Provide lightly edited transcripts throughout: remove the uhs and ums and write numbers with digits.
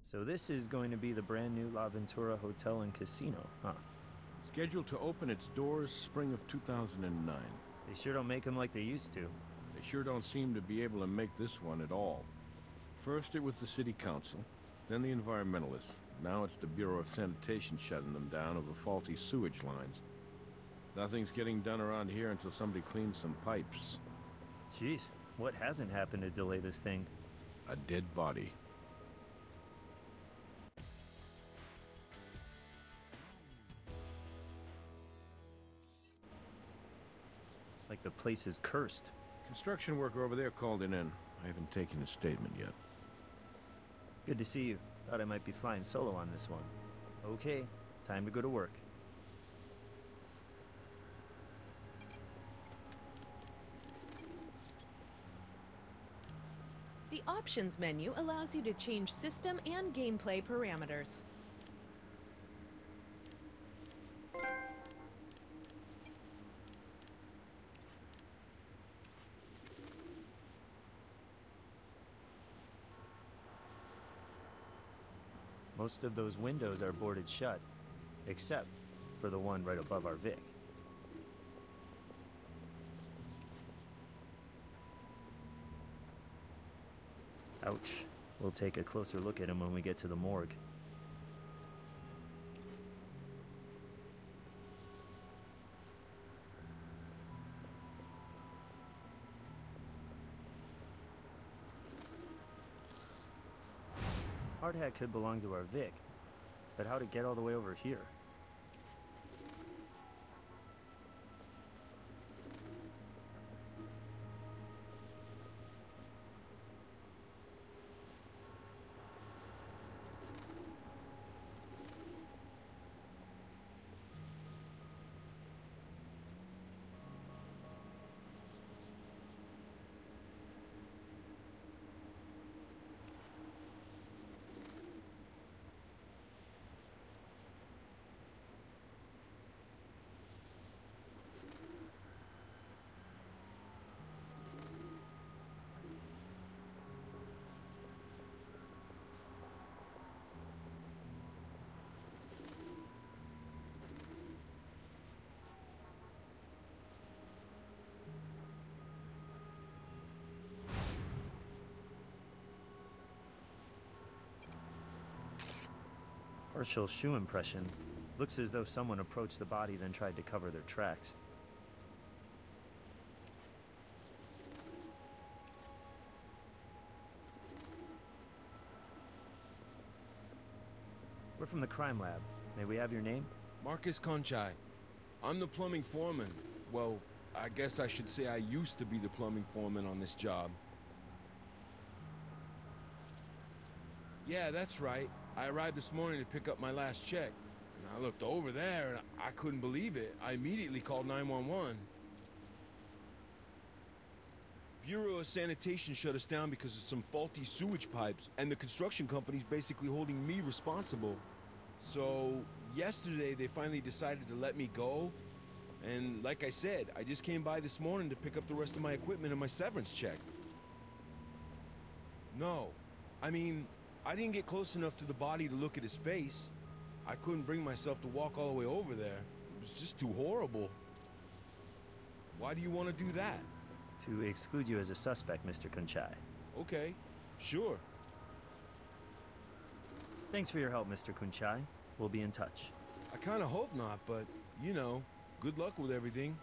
So this is going to be the brand new La Ventura Hotel and Casino, huh? Scheduled to open its doors spring of 2009. They sure don't make them like they used to. They sure don't seem to be able to make this one at all. First it was the city council, then the environmentalists. Now it's the Bureau of Sanitation shutting them down over faulty sewage lines. Nothing's getting done around here until somebody cleans some pipes. Jeez, what hasn't happened to delay this thing? A dead body. Like the place is cursed. Construction worker over there called it in. I haven't taken his statement yet. Good to see you. Thought I might be flying solo on this one. Okay, time to go to work. The Options menu allows you to change system and gameplay parameters. Most of those windows are boarded shut, except for the one right above our Vic. Ouch. We'll take a closer look at him when we get to the morgue. Hard hat could belong to our Vic, but how'd it get all the way over here? Partial shoe impression. Looks as though someone approached the body then tried to cover their tracks. We're from the crime lab. May we have your name? Marcus Conchai. I'm the plumbing foreman. Well, I guess I should say I used to be the plumbing foreman on this job. Yeah, that's right. I arrived this morning to pick up my last check. And I looked over there and I couldn't believe it. I immediately called 911. Bureau of Sanitation shut us down because of some faulty sewage pipes, and the construction company's basically holding me responsible. So, yesterday they finally decided to let me go. And like I said, I just came by this morning to pick up the rest of my equipment and my severance check. No. I mean, I didn't get close enough to the body to look at his face. I couldn't bring myself to walk all the way over there. It was just too horrible. Why do you want to do that? To exclude you as a suspect, Mr. Conchai. Okay, sure. Thanks for your help, Mr. Conchai. We'll be in touch. I kind of hope not, but, you know, good luck with everything.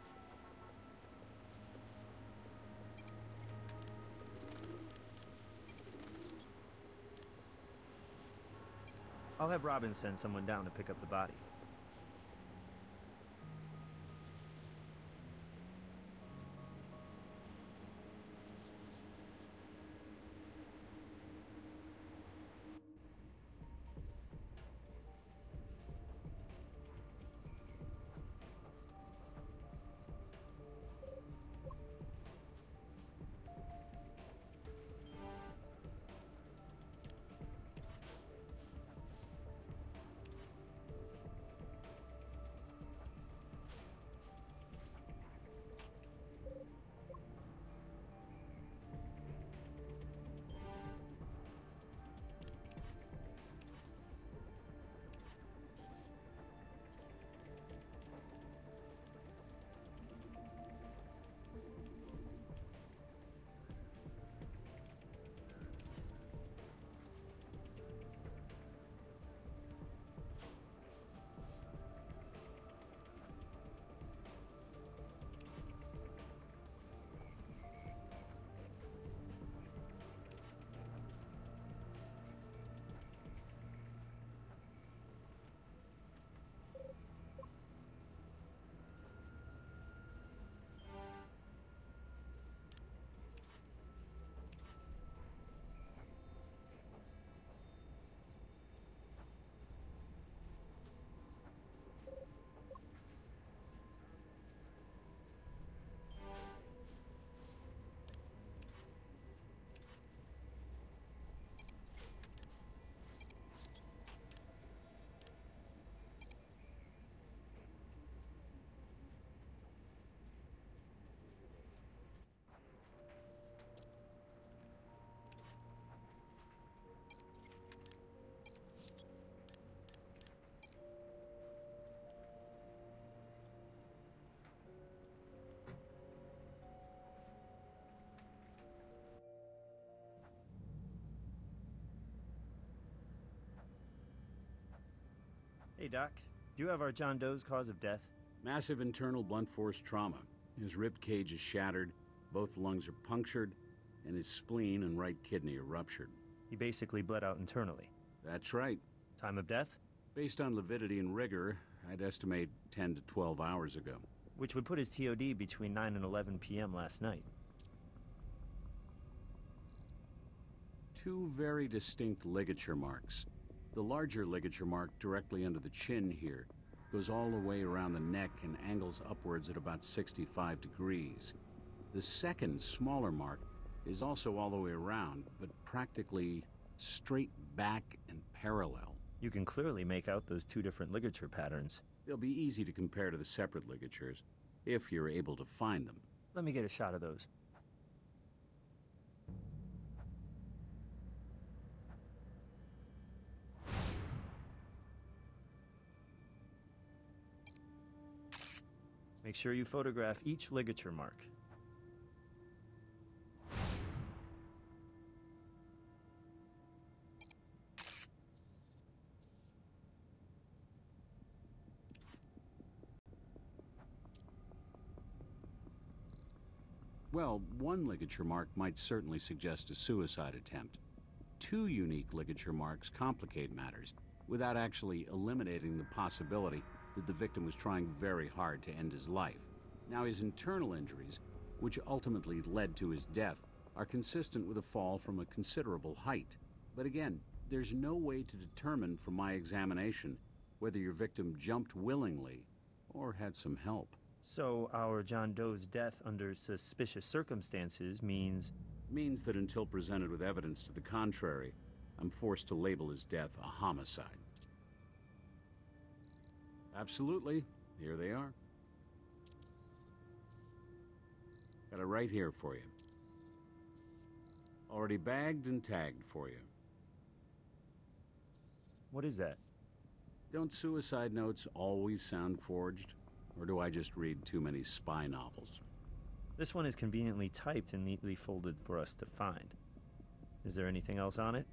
I'll have Robin send someone down to pick up the body. Hey, Doc. Do you have our John Doe's cause of death? Massive internal blunt force trauma. His rib cage is shattered, both lungs are punctured, and his spleen and right kidney are ruptured. He basically bled out internally. That's right. Time of death? Based on lividity and rigor, I'd estimate 10 to 12 hours ago. Which would put his TOD between 9 and 11 p.m. last night. Two very distinct ligature marks. The larger ligature mark directly under the chin here goes all the way around the neck and angles upwards at about 65 degrees. The second, smaller mark is also all the way around, but practically straight back and parallel. You can clearly make out those two different ligature patterns. They'll be easy to compare to the separate ligatures, if you're able to find them. Let me get a shot of those. Make sure you photograph each ligature mark. Well, one ligature mark might certainly suggest a suicide attempt. Two unique ligature marks complicate matters, without actually eliminating the possibility that the victim was trying very hard to end his life. Now, his internal injuries, which ultimately led to his death, are consistent with a fall from a considerable height. But again, there's no way to determine from my examination whether your victim jumped willingly or had some help. So our John Doe's death under suspicious circumstances means Means that until presented with evidence to the contrary, I'm forced to label his death a homicide. Absolutely. Here they are. Got it right here for you. Already bagged and tagged for you. What is that? Don't suicide notes always sound forged? Or do I just read too many spy novels? This one is conveniently typed and neatly folded for us to find. Is there anything else on it?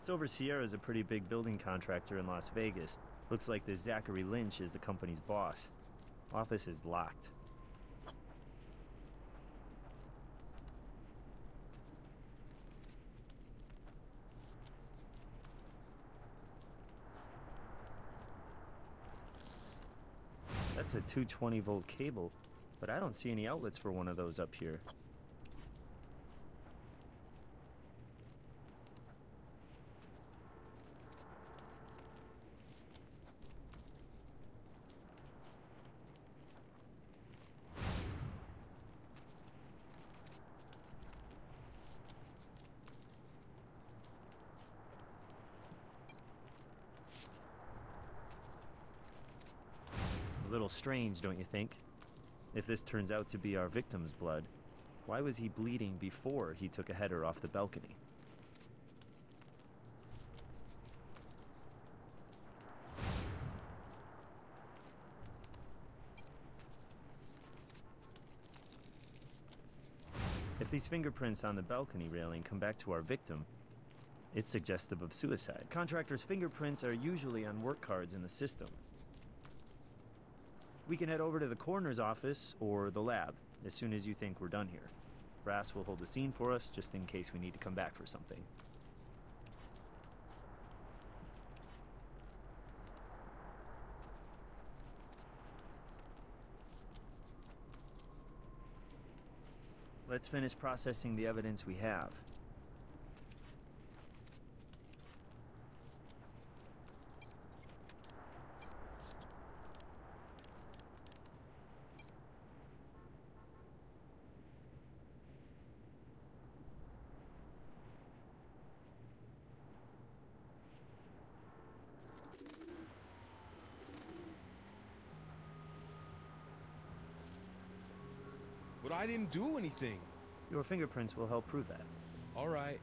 Silver Sierra is a pretty big building contractor in Las Vegas. Looks like this Zachary Lynch is the company's boss. Office is locked. That's a 220-volt cable, but I don't see any outlets for one of those up here. A little strange, don't you think? If this turns out to be our victim's blood, why was he bleeding before he took a header off the balcony? If these fingerprints on the balcony railing come back to our victim, it's suggestive of suicide. Contractors' fingerprints are usually on work cards in the system. We can head over to the coroner's office or the lab as soon as you think we're done here. Brass will hold the scene for us just in case we need to come back for something. Let's finish processing the evidence we have. But I didn't do anything. Your fingerprints will help prove that. All right.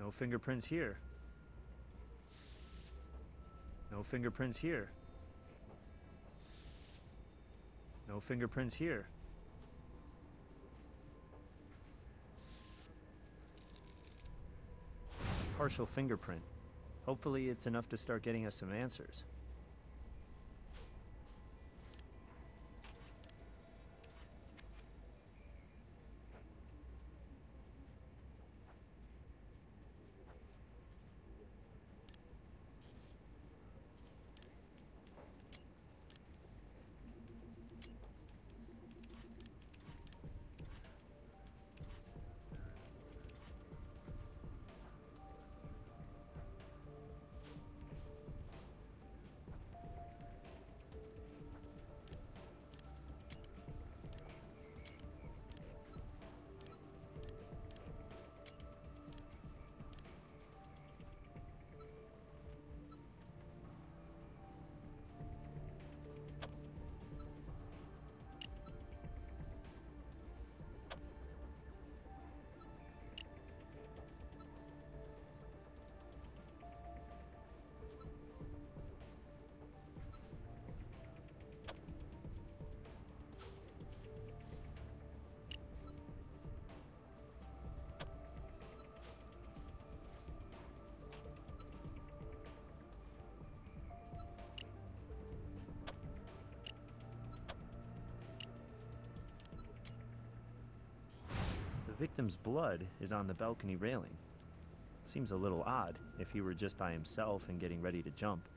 No fingerprints here. No fingerprints here. No fingerprints here. Partial fingerprint. Hopefully it's enough to start getting us some answers. The victim's blood is on the balcony railing. Seems a little odd if he were just by himself and getting ready to jump.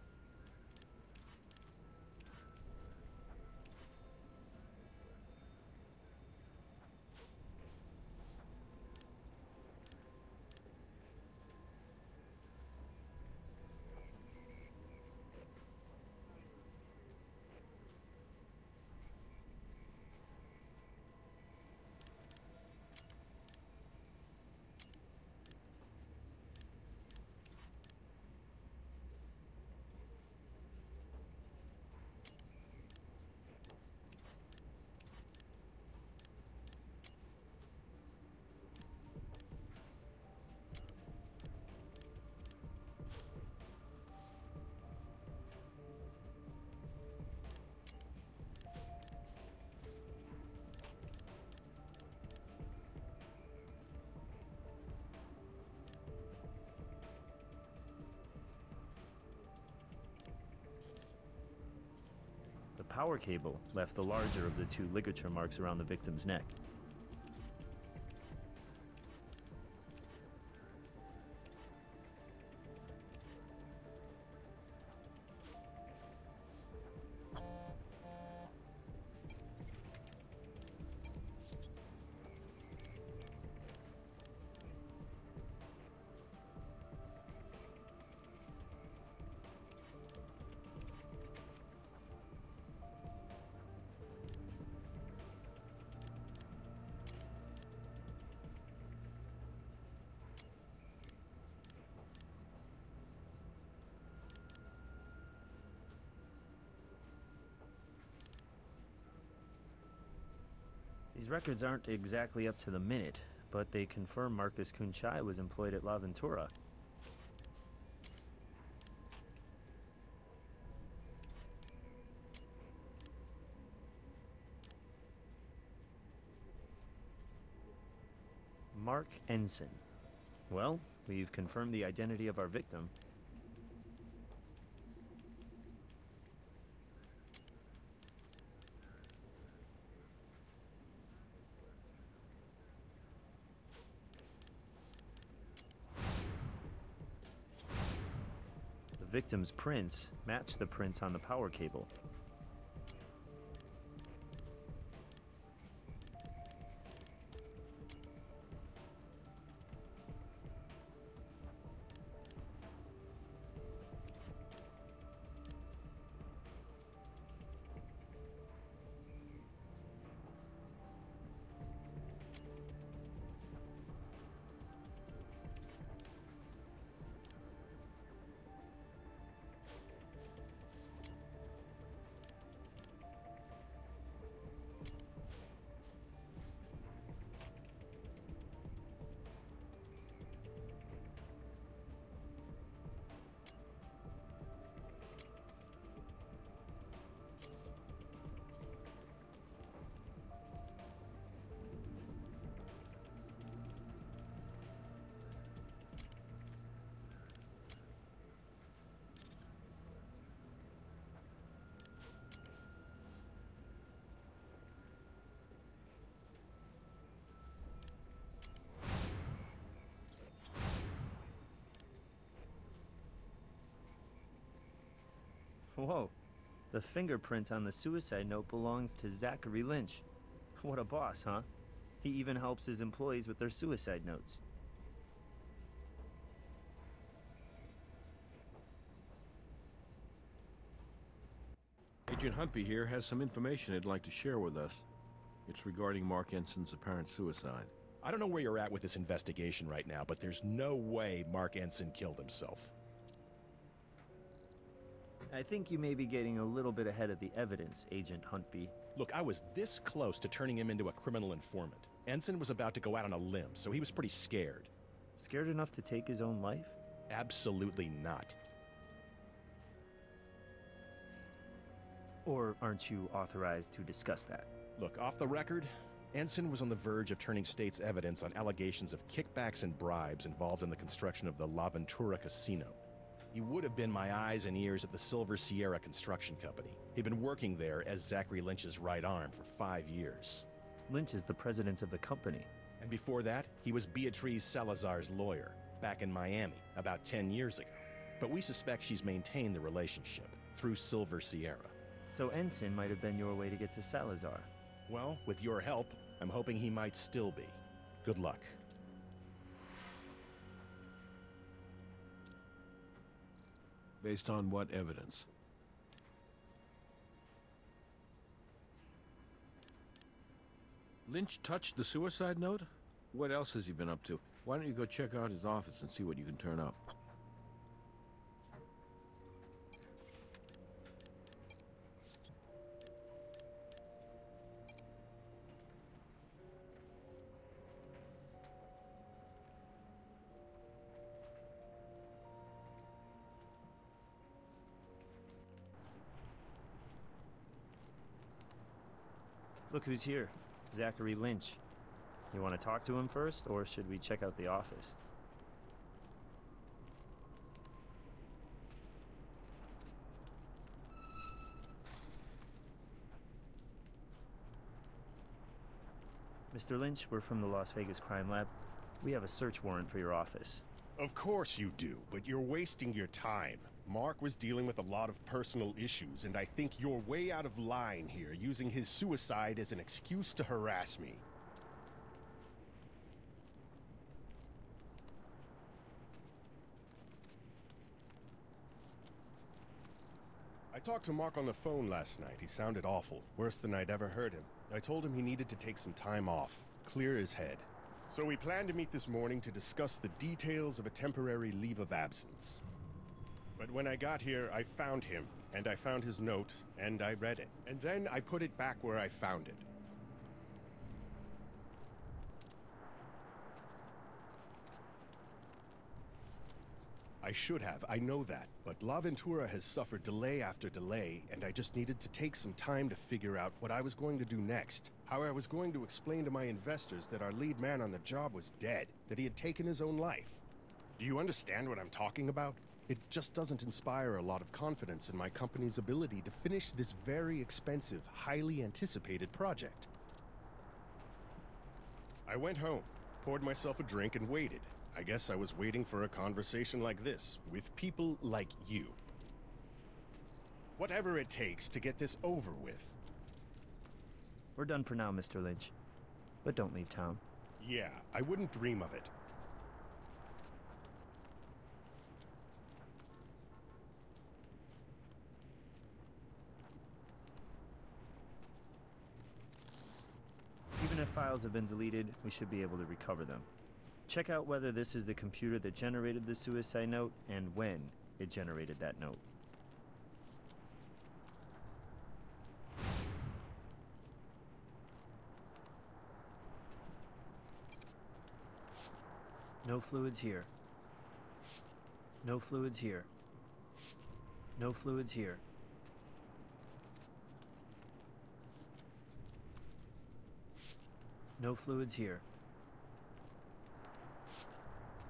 The power cable left the larger of the two ligature marks around the victim's neck. These records aren't exactly up to the minute, but they confirm Marcus Kunchai was employed at La Ventura. Mark Ensign. Well, we've confirmed the identity of our victim. The victim's prints match the prints on the power cable. Whoa, the fingerprint on the suicide note belongs to Zachary Lynch. What a boss, huh? He even helps his employees with their suicide notes. Agent Huntby here has some information he'd like to share with us. It's regarding Mark Ensign's apparent suicide. I don't know where you're at with this investigation right now, but there's no way Mark Ensign killed himself. I think you may be getting a little bit ahead of the evidence, Agent Huntby. Look, I was this close to turning him into a criminal informant. Ensign was about to go out on a limb, so he was pretty scared. Scared enough to take his own life? Absolutely not. Or aren't you authorized to discuss that? Look, off the record, Ensign was on the verge of turning state's evidence on allegations of kickbacks and bribes involved in the construction of the La Ventura Casino. He would have been my eyes and ears at the Silver Sierra Construction Company. He'd been working there as Zachary Lynch's right arm for 5 years. Lynch is the president of the company. And before that, he was Beatriz Salazar's lawyer, back in Miami, about 10 years ago. But we suspect she's maintained the relationship through Silver Sierra. So Ensign might have been your way to get to Salazar. Well, with your help, I'm hoping he might still be. Good luck. Based on what evidence? Lynch touched the suicide note? What else has he been up to? Why don't you go check out his office and see what you can turn up? Look who's here. Zachary Lynch. You want to talk to him first, or should we check out the office? Mr. Lynch, we're from the Las Vegas Crime Lab. We have a search warrant for your office. Of course you do, but you're wasting your time. Mark was dealing with a lot of personal issues, and I think you're way out of line here, using his suicide as an excuse to harass me. I talked to Mark on the phone last night. He sounded awful, worse than I'd ever heard him. I told him he needed to take some time off, clear his head. So we planned to meet this morning to discuss the details of a temporary leave of absence. But when I got here, I found him, and I found his note, and I read it. And then I put it back where I found it. I should have, I know that, but La Ventura has suffered delay after delay, and I just needed to take some time to figure out what I was going to do next. How I was going to explain to my investors that our lead man on the job was dead, that he had taken his own life. Do you understand what I'm talking about? It just doesn't inspire a lot of confidence in my company's ability to finish this very expensive, highly anticipated project. I went home, poured myself a drink, and waited. I guess I was waiting for a conversation like this, with people like you. Whatever it takes to get this over with. We're done for now, Mr. Lynch. But don't leave town. Yeah, I wouldn't dream of it. Even if files have been deleted, we should be able to recover them. Check out whether this is the computer that generated the suicide note and when it generated that note. No fluids here. No fluids here. No fluids here. No fluids here.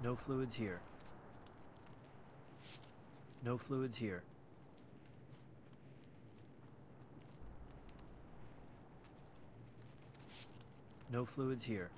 No fluids here. No fluids here. No fluids here.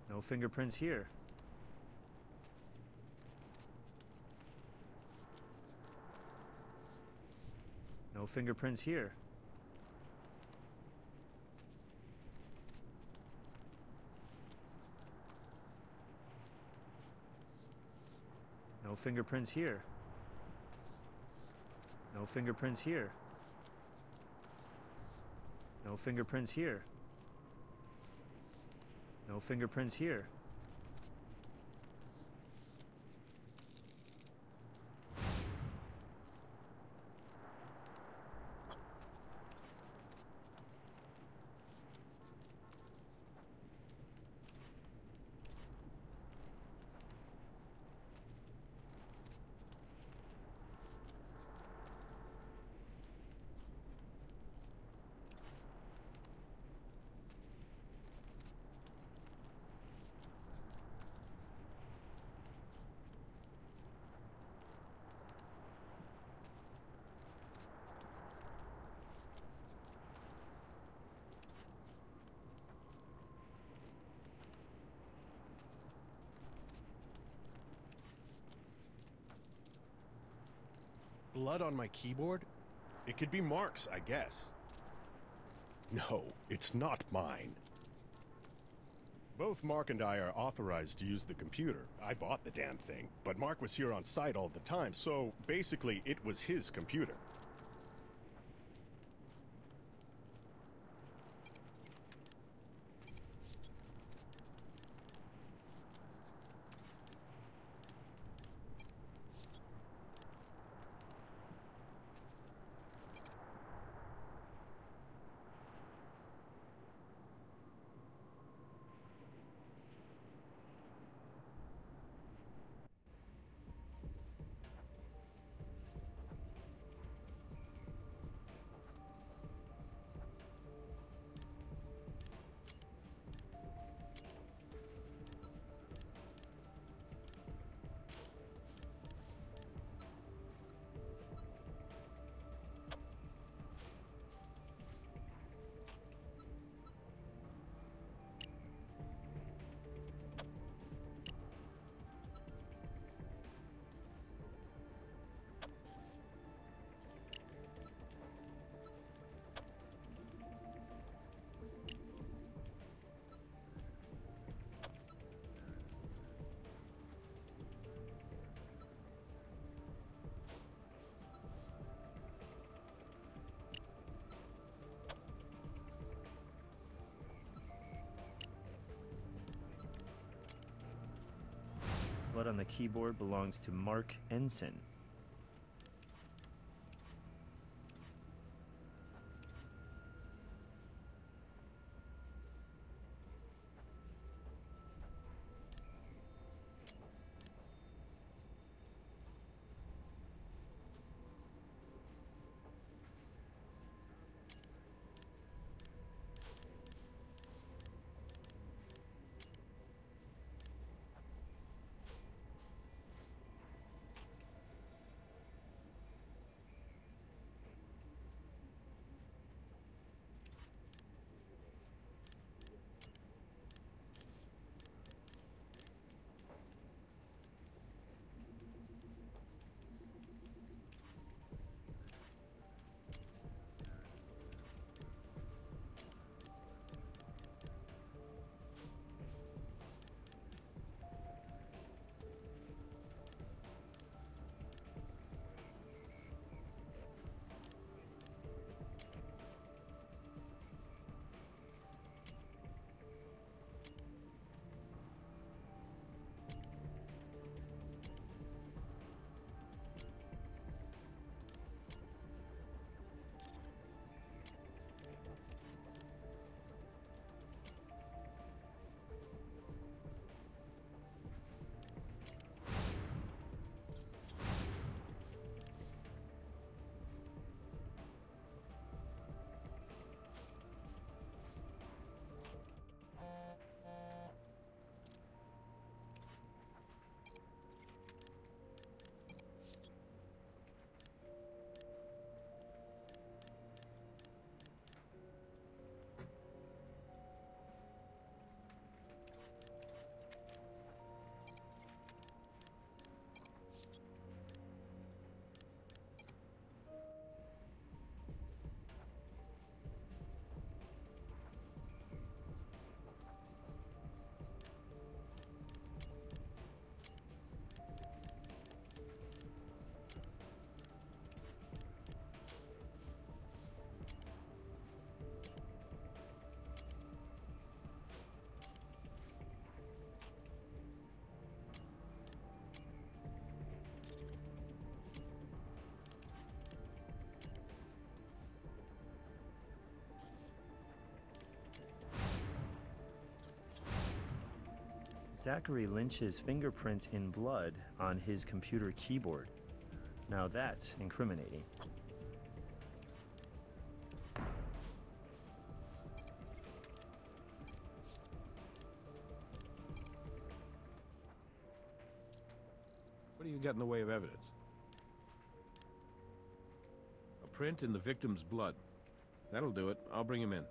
No fingerprints here. No fingerprints here. No fingerprints here. No fingerprints here. No fingerprints here. No fingerprints here. Blood on my keyboard? It could be Mark's, I guess. No, it's not mine. Both Mark and I are authorized to use the computer. I bought the damn thing, but Mark was here on site all the time, so basically it was his computer. Blood on the keyboard belongs to Mark Ensign. Zachary Lynch's fingerprint in blood on his computer keyboard. Now that's incriminating. What do you got in the way of evidence? A print in the victim's blood. That'll do it. I'll bring him in.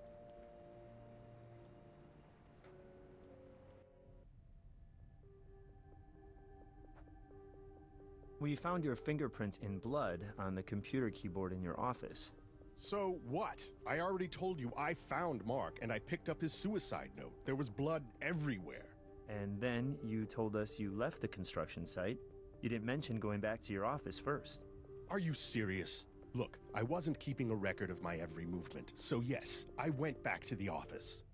We found your fingerprint in blood on the computer keyboard in your office. So what? I already told you I found Mark, and I picked up his suicide note. There was blood everywhere. And then you told us you left the construction site. You didn't mention going back to your office first. Are you serious? Look, I wasn't keeping a record of my every movement, so yes, I went back to the office.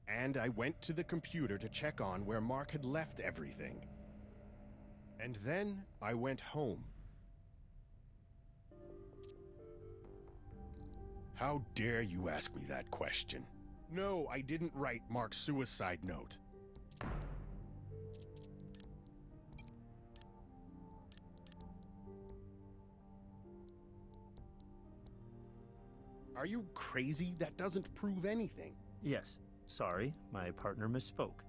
And I went to the computer to check on where Mark had left everything. And then I went home. How dare you ask me that question? No, I didn't write Mark's suicide note. Are you crazy? That doesn't prove anything. Yes, sorry, my partner misspoke.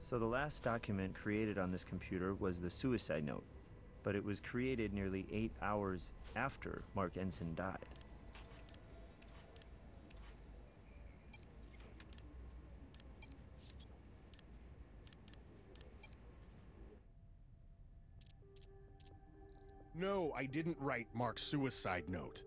So the last document created on this computer was the suicide note, but it was created nearly 8 hours after Mark Ensign died. No, I didn't write Mark's suicide note.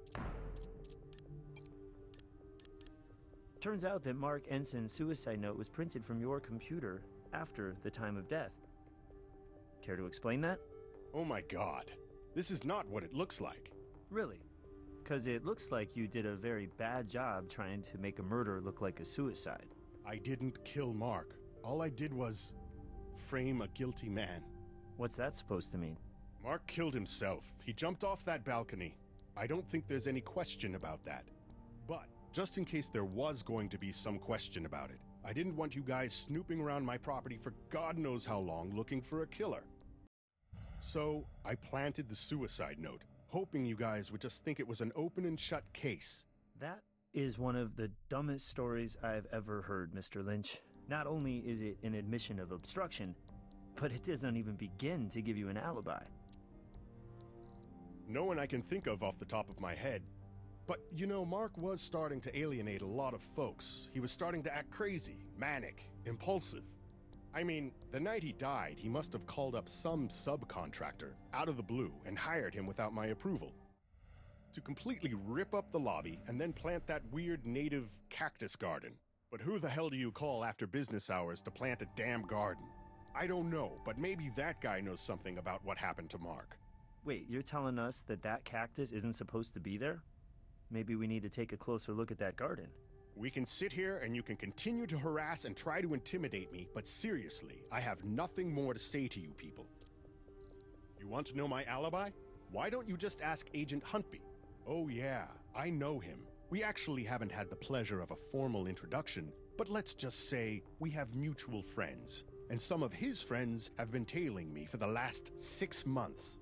Turns out that Mark Ensign's suicide note was printed from your computer after the time of death. Care to explain that? Oh my god. This is not what it looks like. Really? Because it looks like you did a very bad job trying to make a murder look like a suicide. I didn't kill Mark. All I did was frame a guilty man. What's that supposed to mean? Mark killed himself. He jumped off that balcony. I don't think there's any question about that. But just in case there was going to be some question about it, I didn't want you guys snooping around my property for God knows how long looking for a killer. So I planted the suicide note, hoping you guys would just think it was an open and shut case. That is one of the dumbest stories I've ever heard, Mr. Lynch. Not only is it an admission of obstruction, but it doesn't even begin to give you an alibi. No one I can think of off the top of my head. But, you know, Mark was starting to alienate a lot of folks. He was starting to act crazy, manic, impulsive. I mean, the night he died, he must have called up some subcontractor out of the blue and hired him without my approval to completely rip up the lobby and then plant that weird native cactus garden. But who the hell do you call after business hours to plant a damn garden? I don't know, but maybe that guy knows something about what happened to Mark. Wait, you're telling us that that cactus isn't supposed to be there? Maybe we need to take a closer look at that garden. We can sit here and you can continue to harass and try to intimidate me, but seriously, I have nothing more to say to you people. You want to know my alibi? Why don't you just ask Agent Huntby? Oh yeah, I know him. We actually haven't had the pleasure of a formal introduction, but let's just say we have mutual friends, and some of his friends have been tailing me for the last 6 months.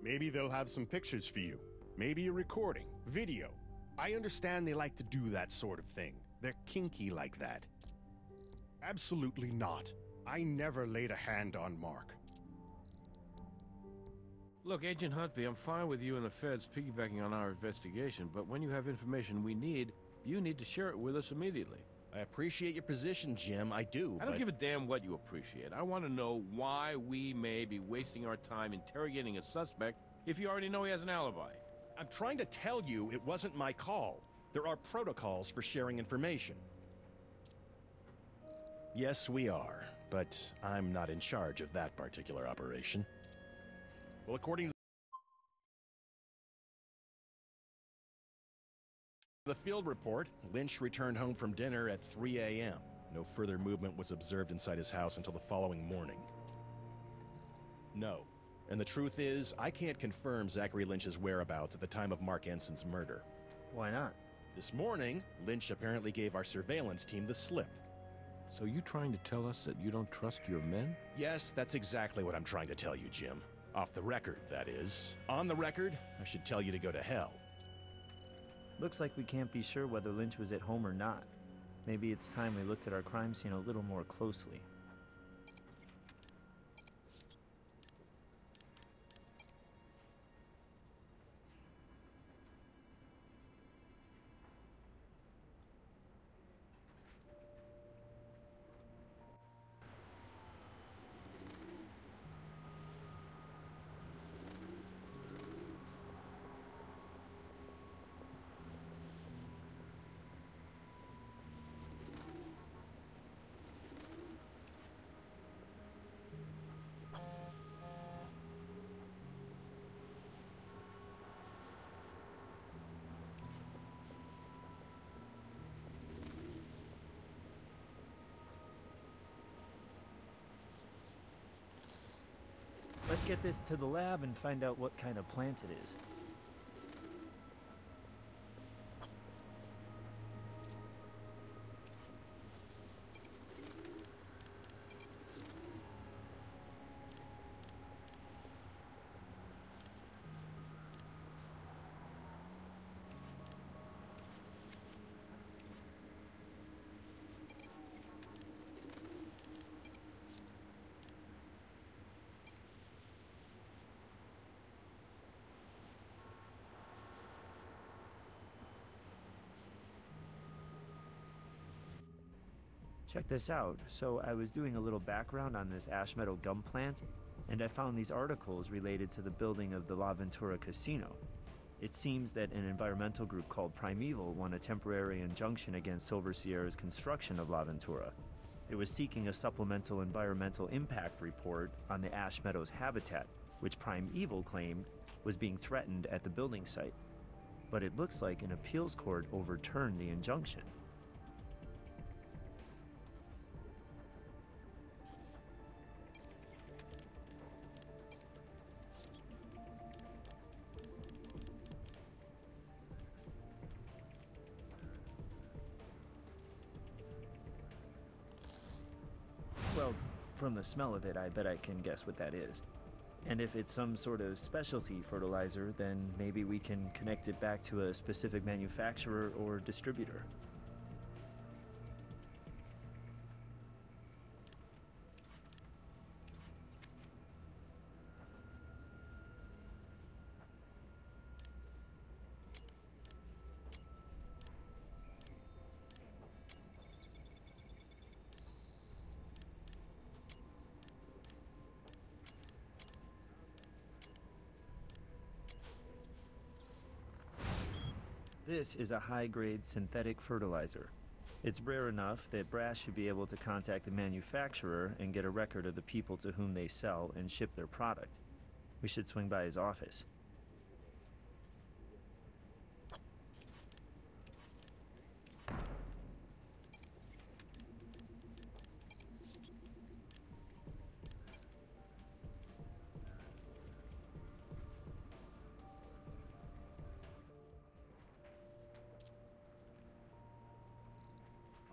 Maybe they'll have some pictures for you. Maybe a recording, video. I understand they like to do that sort of thing. They're kinky like that. Absolutely not. I never laid a hand on Mark. Look, Agent Huntby, I'm fine with you and the feds piggybacking on our investigation, but when you have information we need, you need to share it with us immediately. I appreciate your position, Jim. I do, I don't give a damn what you appreciate. I want to know why we may be wasting our time interrogating a suspect if you already know he has an alibi. I'm trying to tell you it wasn't my call. There are protocols for sharing information. Yes, we are, but I'm not in charge of that particular operation. Well, according to the field report, Lynch returned home from dinner at 3 a.m. No further movement was observed inside his house until the following morning. No. And the truth is, I can't confirm Zachary Lynch's whereabouts at the time of Mark Ensign's murder. Why not? This morning, Lynch apparently gave our surveillance team the slip. So you trying to tell us that you don't trust your men? Yes, that's exactly what I'm trying to tell you, Jim. Off the record, that is. On the record, I should tell you to go to hell. Looks like we can't be sure whether Lynch was at home or not. Maybe it's time we looked at our crime scene a little more closely. Let's get this to the lab and find out what kind of plant it is. Check this out. So I was doing a little background on this ash metal gum plant, and I found these articles related to the building of the La Ventura Casino. It seems that an environmental group called Primeval won a temporary injunction against Silver Sierra's construction of La Ventura. It was seeking a supplemental environmental impact report on the ash meadows habitat, which Primeval claimed was being threatened at the building site. But it looks like an appeals court overturned the injunction. Well, from the smell of it, I bet I can guess what that is. And if it's some sort of specialty fertilizer, then maybe we can connect it back to a specific manufacturer or distributor. This is a high-grade synthetic fertilizer. It's rare enough that Brass should be able to contact the manufacturer and get a record of the people to whom they sell and ship their product. We should swing by his office.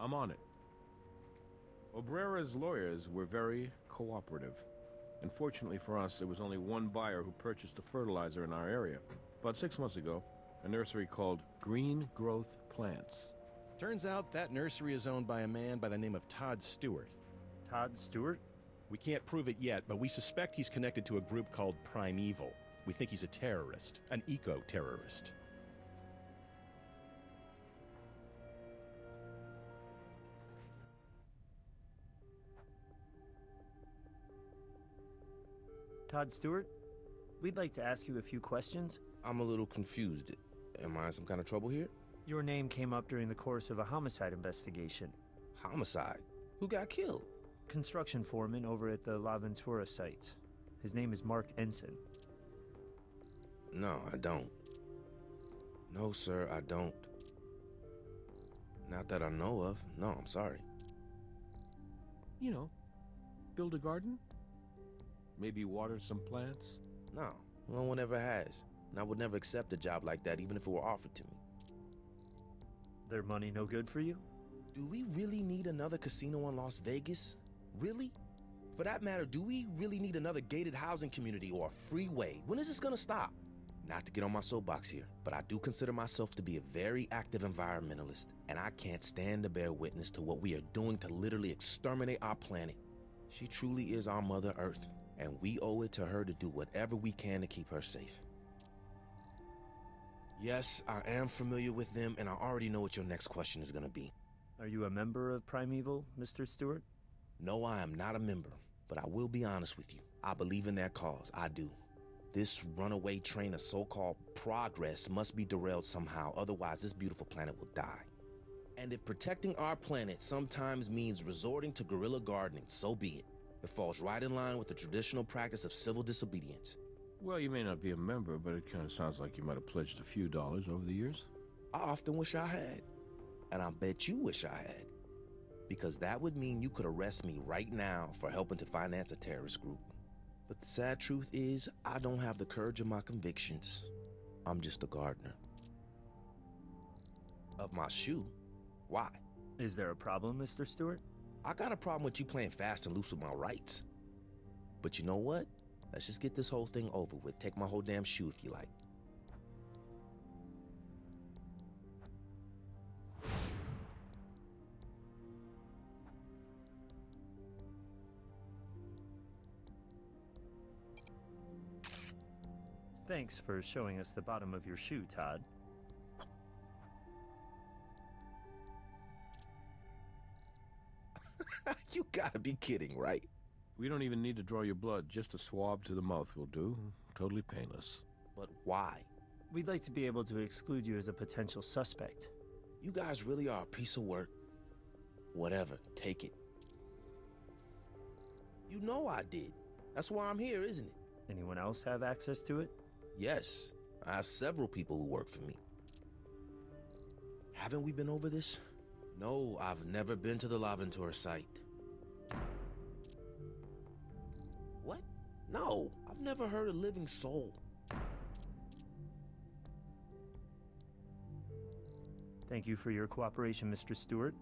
I'm on it. Obrera's lawyers were very cooperative. Unfortunately for us, there was only one buyer who purchased the fertilizer in our area. About 6 months ago, a nursery called Green Growth Plants. Turns out that nursery is owned by a man by the name of Todd Stewart. Todd Stewart? We can't prove it yet, but we suspect he's connected to a group called Primeval. We think he's a terrorist, an eco-terrorist. Todd Stewart? We'd like to ask you a few questions. I'm a little confused. Am I in some kind of trouble here? Your name came up during the course of a homicide investigation. Homicide? Who got killed? Construction foreman over at the La Ventura site. His name is Mark Ensign. No, I don't. No, sir, I don't. Not that I know of. No, I'm sorry. You know, build a garden? Maybe water some plants? No, no one ever has. And I would never accept a job like that, even if it were offered to me. Their money no good for you? Do we really need another casino in Las Vegas? Really? For that matter, do we really need another gated housing community or a freeway? When is this gonna stop? Not to get on my soapbox here, but I do consider myself to be a very active environmentalist, and I can't stand to bear witness to what we are doing to literally exterminate our planet. She truly is our Mother Earth, and we owe it to her to do whatever we can to keep her safe. Yes, I am familiar with them, and I already know what your next question is gonna be. Are you a member of Primeval, Mr. Stewart? No, I am not a member, but I will be honest with you. I believe in their cause, I do. This runaway train of so-called progress must be derailed somehow, otherwise this beautiful planet will die. And if protecting our planet sometimes means resorting to guerrilla gardening, so be it. It falls right in line with the traditional practice of civil disobedience. Well, you may not be a member, but it kind of sounds like you might have pledged a few dollars over the years. I often wish I had. And I bet you wish I had. Because that would mean you could arrest me right now for helping to finance a terrorist group. But the sad truth is, I don't have the courage of my convictions. I'm just a gardener. Of my shoe? Why? Is there a problem, Mr. Stewart? I got a problem with you playing fast and loose with my rights. But you know what? Let's just get this whole thing over with. Take my whole damn shoe if you like. Thanks for showing us the bottom of your shoe, Todd. You gotta be kidding, right? We don't even need to draw your blood. Just a swab to the mouth will do. Totally painless. But why? We'd like to be able to exclude you as a potential suspect. You guys really are a piece of work. Whatever, take it. You know I did. That's why I'm here, isn't it? Anyone else have access to it? Yes, I have several people who work for me. Haven't we been over this? No, I've never been to the Laventura site. What? No, I've never heard a living soul. Thank you for your cooperation, Mr. Stewart.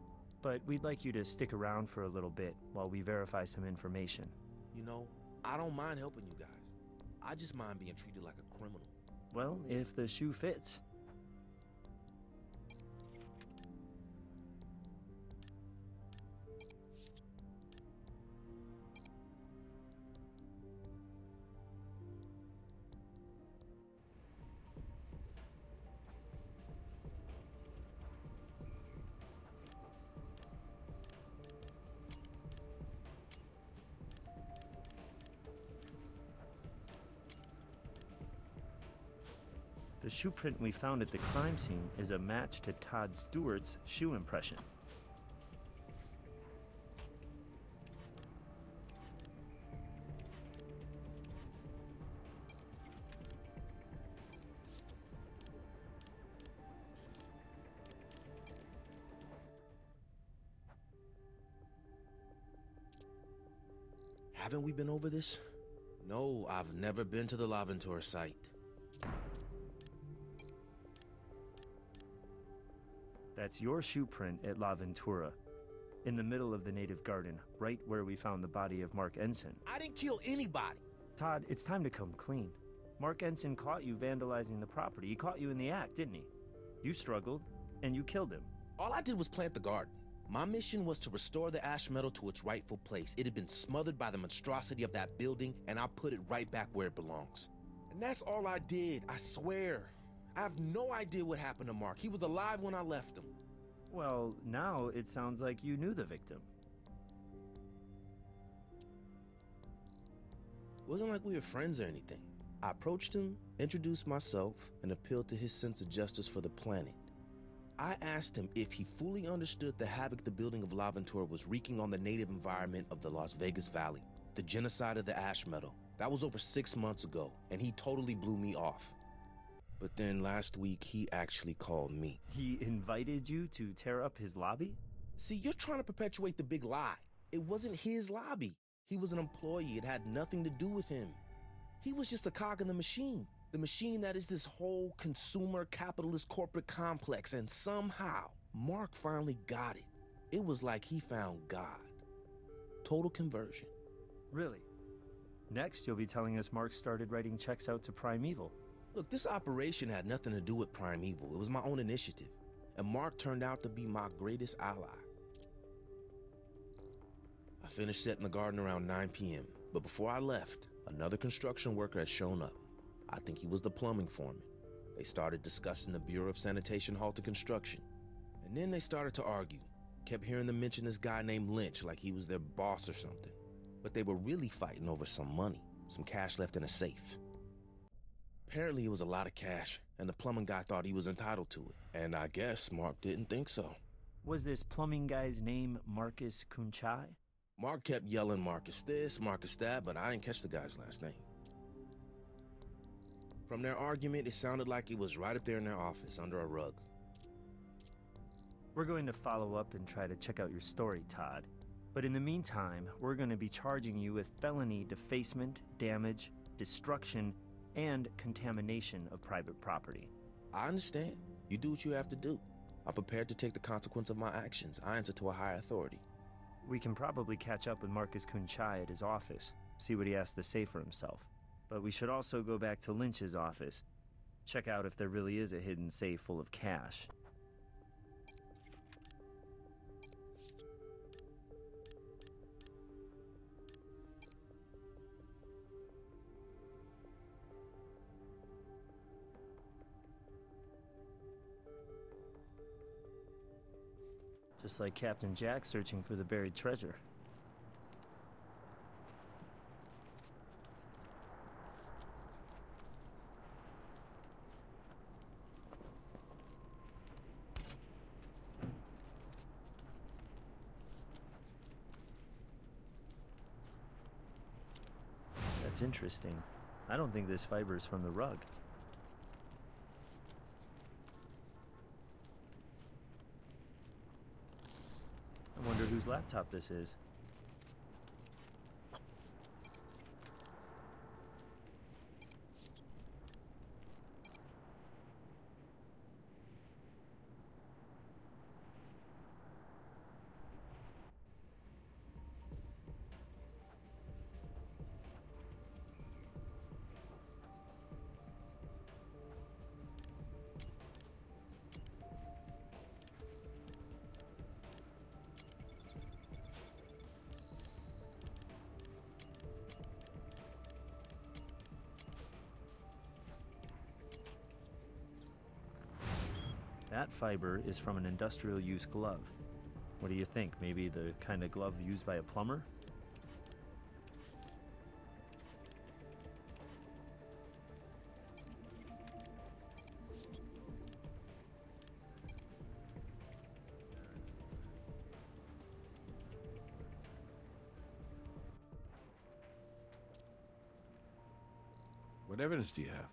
But we'd like you to stick around for a little bit while we verify some information. You know, I don't mind helping you guys. I just mind being treated like a criminal. Well, if the shoe fits. The shoe print we found at the crime scene is a match to Todd Stewart's shoe impression. Haven't we been over this? No, I've never been to the Laventura site. That's your shoe print at La Ventura, in the middle of the native garden, right where we found the body of Mark Ensign. I didn't kill anybody. Todd, it's time to come clean. Mark Ensign caught you vandalizing the property. He caught you in the act, didn't he? You struggled, and you killed him. All I did was plant the garden. My mission was to restore the ash metal to its rightful place. It had been smothered by the monstrosity of that building, and I put it right back where it belongs. And that's all I did, I swear. I have no idea what happened to Mark. He was alive when I left him. Well, now it sounds like you knew the victim. Wasn't like we were friends or anything. I approached him, introduced myself, and appealed to his sense of justice for the planet. I asked him if he fully understood the havoc the building of La Ventura was wreaking on the native environment of the Las Vegas Valley, the genocide of the ash metal. That was over 6 months ago, and he totally blew me off. But then last week, he actually called me. He invited you to tear up his lobby? See, you're trying to perpetuate the big lie. It wasn't his lobby. He was an employee. It had nothing to do with him. He was just a cog in the machine that is this whole consumer capitalist corporate complex, and somehow, Mark finally got it. It was like he found God. Total conversion. Really? Next, you'll be telling us Mark started writing checks out to Primeval. Look, this operation had nothing to do with Primeval. It was my own initiative. And Mark turned out to be my greatest ally. I finished setting the garden around 9 p.m. But before I left, another construction worker had shown up. I think he was the plumbing foreman. They started discussing the Bureau of Sanitation halted construction. And then they started to argue. Kept hearing them mention this guy named Lynch like he was their boss or something. But they were really fighting over some money, some cash left in a safe. Apparently it was a lot of cash, and the plumbing guy thought he was entitled to it. And I guess Mark didn't think so. Was this plumbing guy's name Marcus Kunchai? Mark kept yelling Marcus this, Marcus that, but I didn't catch the guy's last name. From their argument, it sounded like it was right up there in their office, under a rug. We're going to follow up and try to check out your story, Todd. But in the meantime, we're going to be charging you with felony defacement, damage, destruction, and contamination of private property. I understand. You do what you have to do. I'm prepared to take the consequence of my actions. I answer to a higher authority. We can probably catch up with Marcus Kunchai at his office, see what he has to say for himself. But we should also go back to Lynch's office, check out if there really is a hidden safe full of cash. Just like Captain Jack searching for the buried treasure. That's interesting. I don't think this fiber is from the rug. I wonder whose laptop this is. That fiber is from an industrial use glove. What do you think? Maybe the kind of glove used by a plumber? What evidence do you have?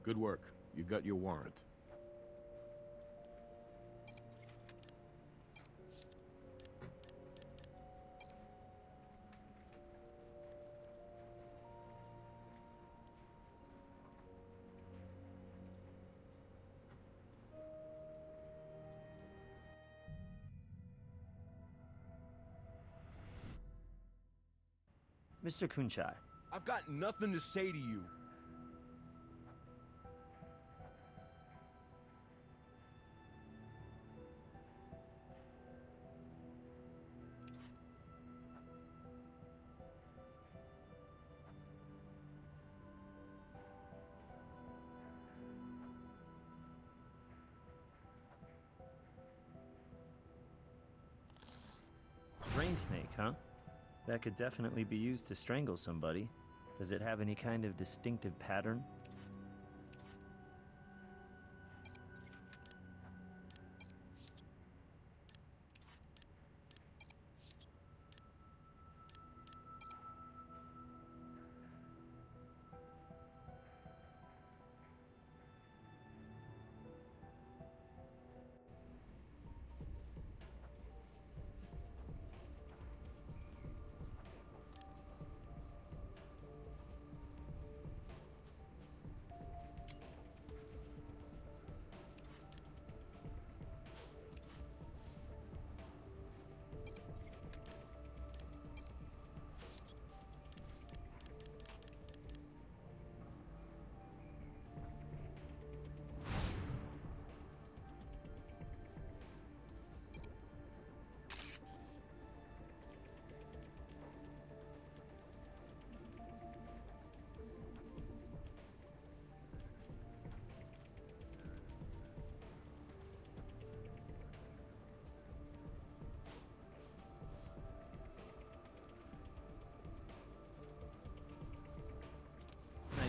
Good work. You got your warrant. Mr. Kunchai, I've got nothing to say to you. brain snake, huh? That could definitely be used to strangle somebody. Does it have any kind of distinctive pattern?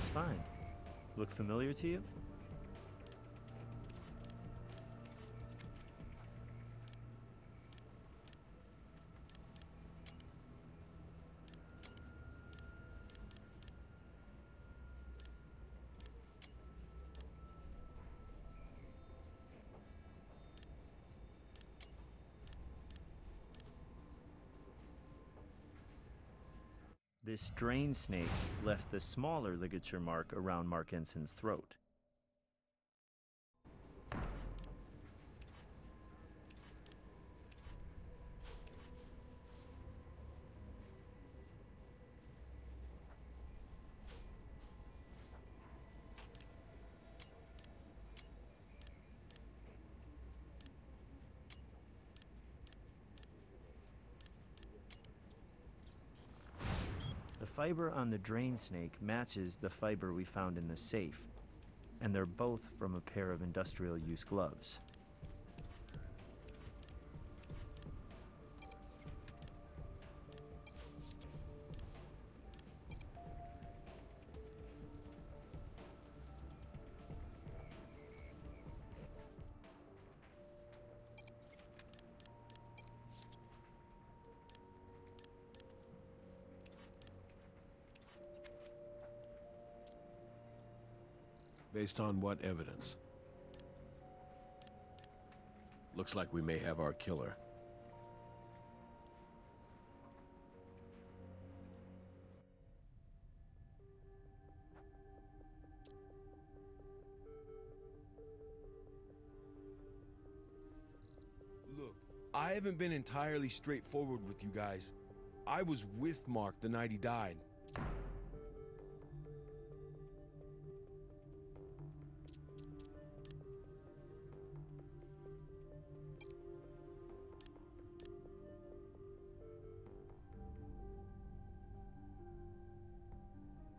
Nice find. Look familiar to you? This drain snake left the smaller ligature mark around Mark Enson's throat. The fiber on the drain snake matches the fiber we found in the safe, and they're both from a pair of industrial use gloves. Based on what evidence? Looks like we may have our killer. Look, I haven't been entirely straightforward with you guys. I was with Mark the night he died.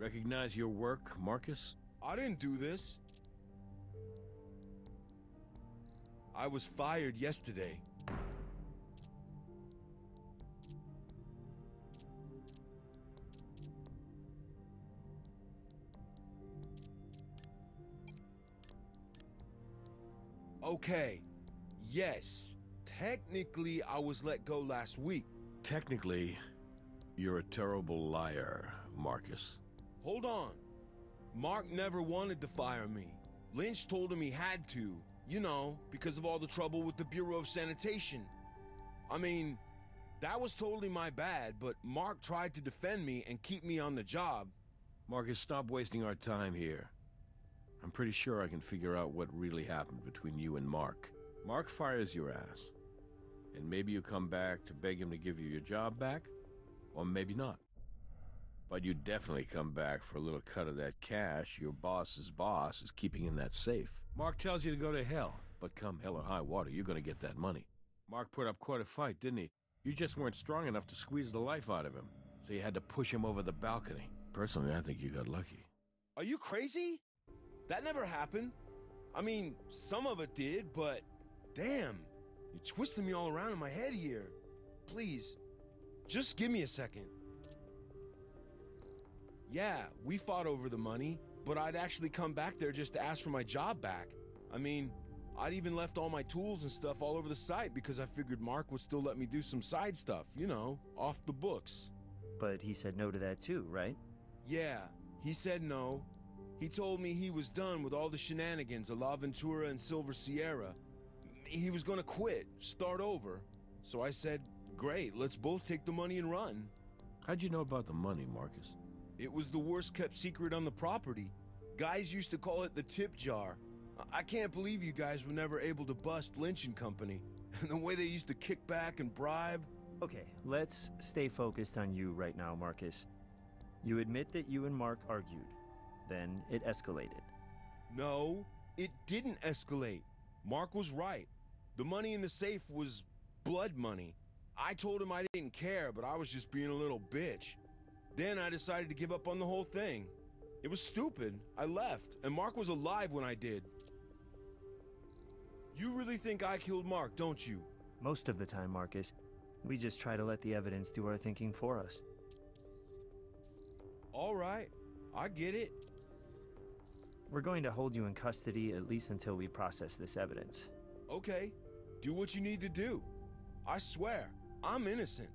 Recognize your work, Marcus? I didn't do this. I was fired yesterday. Okay, yes. Technically, I was let go last week. Technically, you're a terrible liar, Marcus. Hold on. Mark never wanted to fire me. Lynch told him he had to, you know, because of all the trouble with the Bureau of Sanitation. I mean, that was totally my bad, but Mark tried to defend me and keep me on the job. Marcus, stop wasting our time here. I'm pretty sure I can figure out what really happened between you and Mark. Mark fires your ass. And maybe you come back to beg him to give you your job back, or maybe not. But you definitely come back for a little cut of that cash your boss's boss is keeping in that safe. Mark tells you to go to hell, but come hell or high water, you're gonna get that money. Mark put up quite a fight, didn't he? You just weren't strong enough to squeeze the life out of him, so you had to push him over the balcony. Personally, I think you got lucky. Are you crazy? That never happened. I mean, some of it did, but damn, you're twisting me all around in my head here. Please, just give me a second. Yeah, we fought over the money, but I'd actually come back there just to ask for my job back. I mean, I'd even left all my tools and stuff all over the site because I figured Mark would still let me do some side stuff, you know, off the books. But he said no to that too, right? Yeah, he said no. He told me he was done with all the shenanigans of La Ventura and Silver Sierra. He was gonna quit, start over. So I said, great, let's both take the money and run. How'd you know about the money, Marcus? It was the worst kept secret on the property. Guys used to call it the tip jar. I can't believe you guys were never able to bust Lynch and Company. And the way they used to kick back and bribe. Okay, let's stay focused on you right now, Marcus. You admit that you and Mark argued. Then it escalated. No, it didn't escalate. Mark was right. The money in the safe was blood money. I told him I didn't care, but I was just being a little bitch. Then I decided to give up on the whole thing. It was stupid. I left, and Mark was alive when I did. You really think I killed Mark, don't you? Most of the time, Marcus. We just try to let the evidence do our thinking for us. All right, I get it. We're going to hold you in custody at least until we process this evidence. Okay, do what you need to do. I swear, I'm innocent.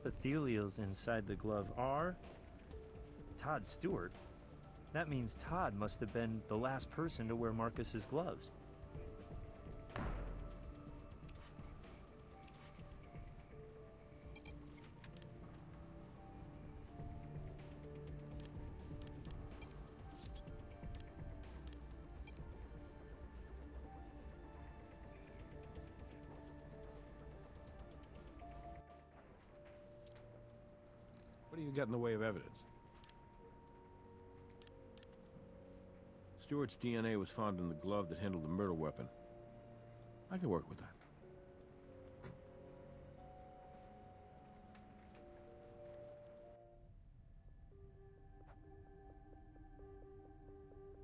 epithelials inside the glove are Todd Stewart. That means Todd must have been the last person to wear Marcus's gloves. What do you got in the way of evidence? Stewart's DNA was found in the glove that handled the murder weapon. I can work with that.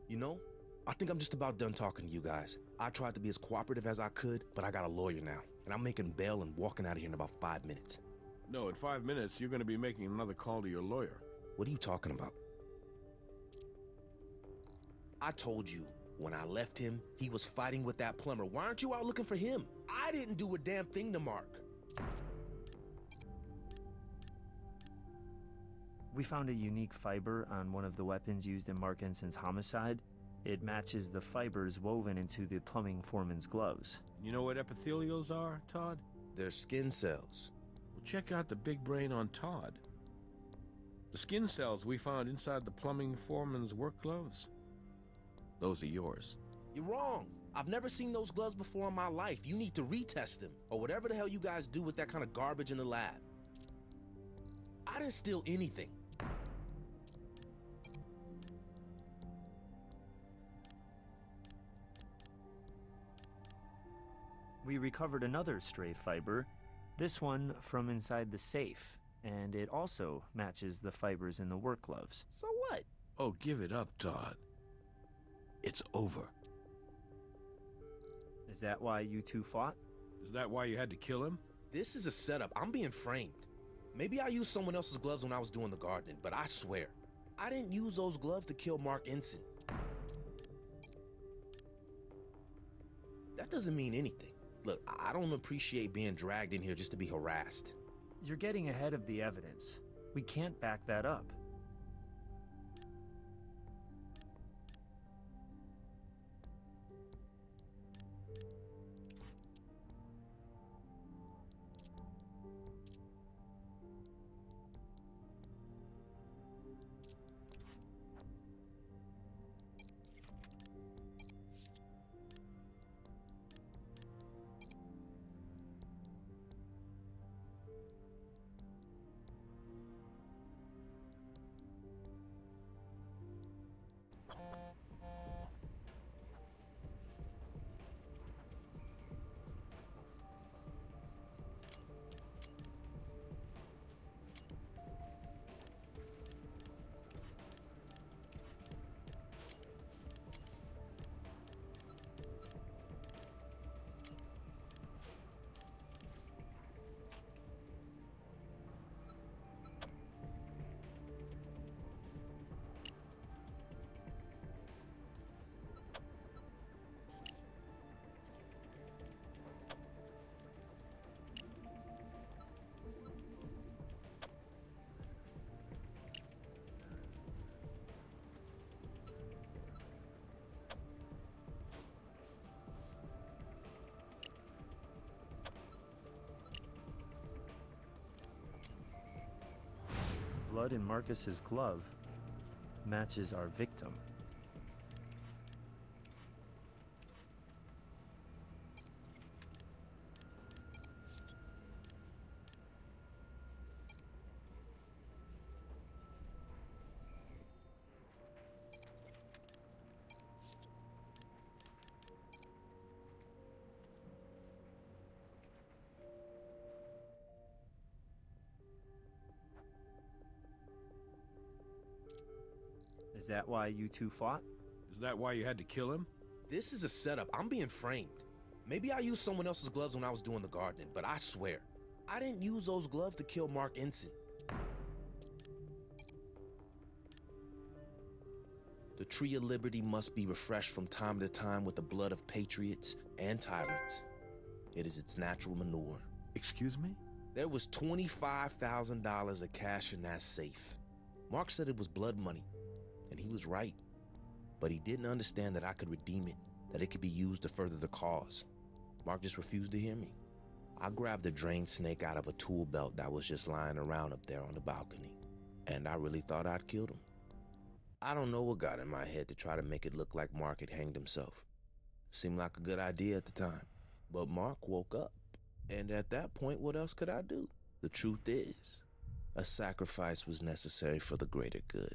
You know, I think I'm just about done talking to you guys. I tried to be as cooperative as I could, but I got a lawyer now, and I'm making bail and walking out of here in about 5 minutes. No, in 5 minutes, you're going to be making another call to your lawyer. What are you talking about? I told you, when I left him, he was fighting with that plumber. Why aren't you out looking for him? I didn't do a damn thing to Mark. We found a unique fiber on one of the weapons used in Mark Ensign's homicide. It matches the fibers woven into the plumbing foreman's gloves. You know what epithelials are, Todd? They're skin cells. Well, check out the big brain on Todd. The skin cells we found inside the plumbing foreman's work gloves. Those are yours. You're wrong. I've never seen those gloves before in my life. You need to retest them, or whatever the hell you guys do with that kind of garbage in the lab. I didn't steal anything. We recovered another stray fiber, this one from inside the safe, and it also matches the fibers in the work gloves. So what? Oh, give it up, Todd. It's over. Is that why you two fought? Is that why you had to kill him? This is a setup. I'm being framed. Maybe I used someone else's gloves when I was doing the gardening, but I swear, I didn't use those gloves to kill Mark Ensign. That doesn't mean anything. Look, I don't appreciate being dragged in here just to be harassed. You're getting ahead of the evidence. We can't back that up. Blood in Marcus's glove matches our victim. Is that why you two fought? Is that why you had to kill him? This is a setup. I'm being framed. Maybe I used someone else's gloves when I was doing the gardening, but I swear, I didn't use those gloves to kill Mark Ensign. The Tree of Liberty must be refreshed from time to time with the blood of patriots and tyrants. It is its natural manure. Excuse me? There was $25,000 of cash in that safe. Mark said it was blood money, and he was right. But he didn't understand that I could redeem it, that it could be used to further the cause. Mark just refused to hear me. I grabbed a drain snake out of a tool belt that was just lying around up there on the balcony, and I really thought I'd killed him. I don't know what got in my head to try to make it look like Mark had hanged himself. Seemed like a good idea at the time. But Mark woke up, and at that point, what else could I do? The truth is, a sacrifice was necessary for the greater good.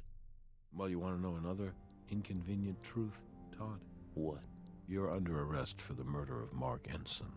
Well, you want to know another inconvenient truth, Todd? What? You're under arrest for the murder of Mark Ensign.